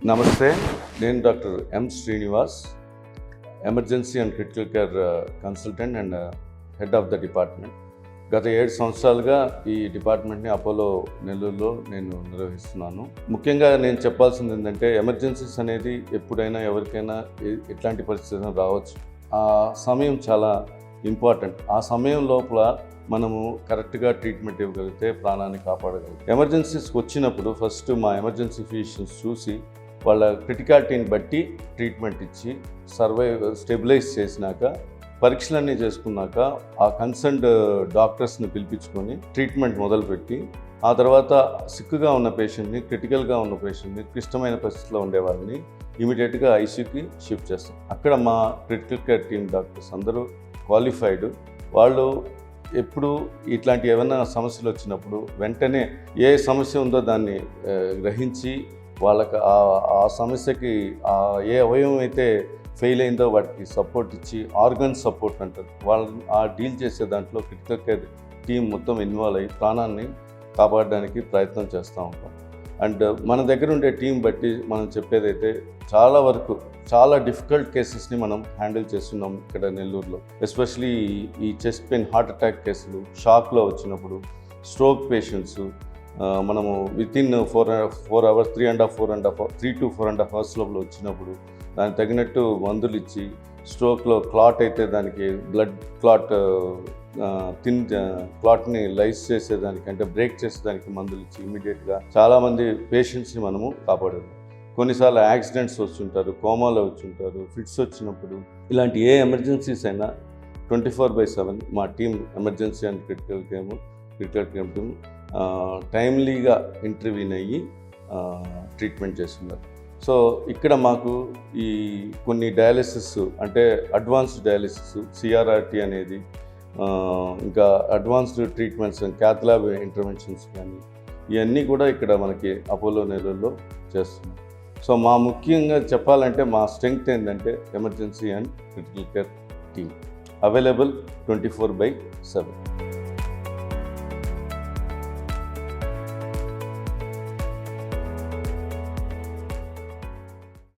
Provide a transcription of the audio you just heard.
నమస్తే, నేను doctor M Srinivas, emergency and critical care consultant and head of the department. గత 7 సంవత్సరాలుగా ఈ డిపార్ట్మెంట్ని అపోలో నెల్లూరులో నేను నిర్వహిస్తున్నాను. ముఖ్యంగా నేను చెప్పాల్సింది ఏంటంటే, ఎమర్జెన్సీస్ అనేది ఎప్పుడైనా ఎవరికైనా ఎట్లాంటి పరిస్థితులు రావచ్చు. ఆ సమయం చాలా ఇంపార్టెంట్. ఆ సమయం లోపల మనము కరెక్ట్గా ట్రీట్మెంట్ ఇవ్వగలిగితే ప్రాణాన్ని కాపాడగలుగుతాం. ఎమర్జెన్సీస్కి వచ్చినప్పుడు ఫస్ట్ మా ఎమర్జెన్సీ ఫిజిషియన్స్ చూసి వాళ్ళ క్రిటికాలిటీని బట్టి ట్రీట్మెంట్ ఇచ్చి స్టెబిలైజ్ చేసినాక, పరీక్షలన్నీ చేసుకున్నాక ఆ కన్సర్న్డ్ డాక్టర్స్ని పిలిపించుకొని ట్రీట్మెంట్ మొదలుపెట్టి, ఆ తర్వాత సిక్గా ఉన్న పేషెంట్ని, క్రిటికల్గా ఉన్న పేషెంట్ని, క్లిష్టమైన పరిస్థితిలో ఉండే వాళ్ళని ఇమీడియట్గా ఐసీయూకి షిఫ్ట్ చేస్తాం. అక్కడ మా క్రిటికల్ కేర్ టీమ్ డాక్టర్స్ అందరూ క్వాలిఫైడ్. వాళ్ళు ఎప్పుడు ఇట్లాంటి ఏమైనా సమస్యలు వచ్చినప్పుడు వెంటనే ఏ సమస్య ఉందో దాన్ని గ్రహించి వాళ్ళకి ఆ సమస్యకి ఏ అవయవం అయితే ఫెయిల్ అయిందో వాటికి సపోర్ట్ ఇచ్చి, ఆర్గన్ సపోర్ట్ అంటారు, వాళ్ళని డీల్ చేసే దాంట్లో క్రిటికల్ కేర్ టీం మొత్తం ఇన్వాల్వ్ అయ్యి ప్రాణాన్ని కాపాడడానికి ప్రయత్నం చేస్తూ ఉంటాం. అండ్ మన దగ్గర ఉండే టీం బట్టి మనం చెప్పేదైతే చాలా వరకు చాలా డిఫికల్ట్ కేసెస్ని మనం హ్యాండిల్ చేస్తున్నాం ఇక్కడ నెల్లూరులో. ఎస్పెషలీ ఈ చెస్ట్ పెయిన్, హార్ట్ అటాక్ కేసులు, షాక్లో వచ్చినప్పుడు, స్ట్రోక్ పేషెంట్స్ మనము వితిన్ 4 అవర్స్ 3 to 4.5 అవర్స్ లోపల వచ్చినప్పుడు దానికి తగినట్టు మందులు ఇచ్చి, స్ట్రోక్లో క్లాట్ అయితే దానికి బ్లడ్ క్లాట్ని లైస్ చేసేదానికి, అంటే బ్రేక్ చేసేదానికి మందులు ఇచ్చి ఇమీడియట్గా చాలామంది పేషెంట్స్ని మనము కాపాడాము. కొన్నిసార్లు యాక్సిడెంట్స్ వస్తుంటారు, కోమాలో వచ్చుంటారు, ఫిట్స్ వచ్చినప్పుడు, ఇలాంటి ఏ ఎమర్జెన్సీస్ అయినా 24/7 మా team emergency and critical care team టైమ్లీగా ఇంటర్వ్యూన్ అయ్యి ట్రీట్మెంట్ చేస్తున్నారు. సో ఇక్కడ మాకు ఈ కొన్ని డయాలిసిస్, అంటే అడ్వాన్స్డ్ డయాలిసిస్, సిఆర్ఆర్టీ అనేది, ఇంకా advanced treatments, cath lab interventions కానీ, ఇవన్నీ కూడా ఇక్కడ మనకి అపోలో నెల్లూరులో చేస్తున్నాం. సో మా ముఖ్యంగా చెప్పాలంటే మా స్ట్రెంగ్త్ ఏంటంటే emergency and critical care team available 24/7.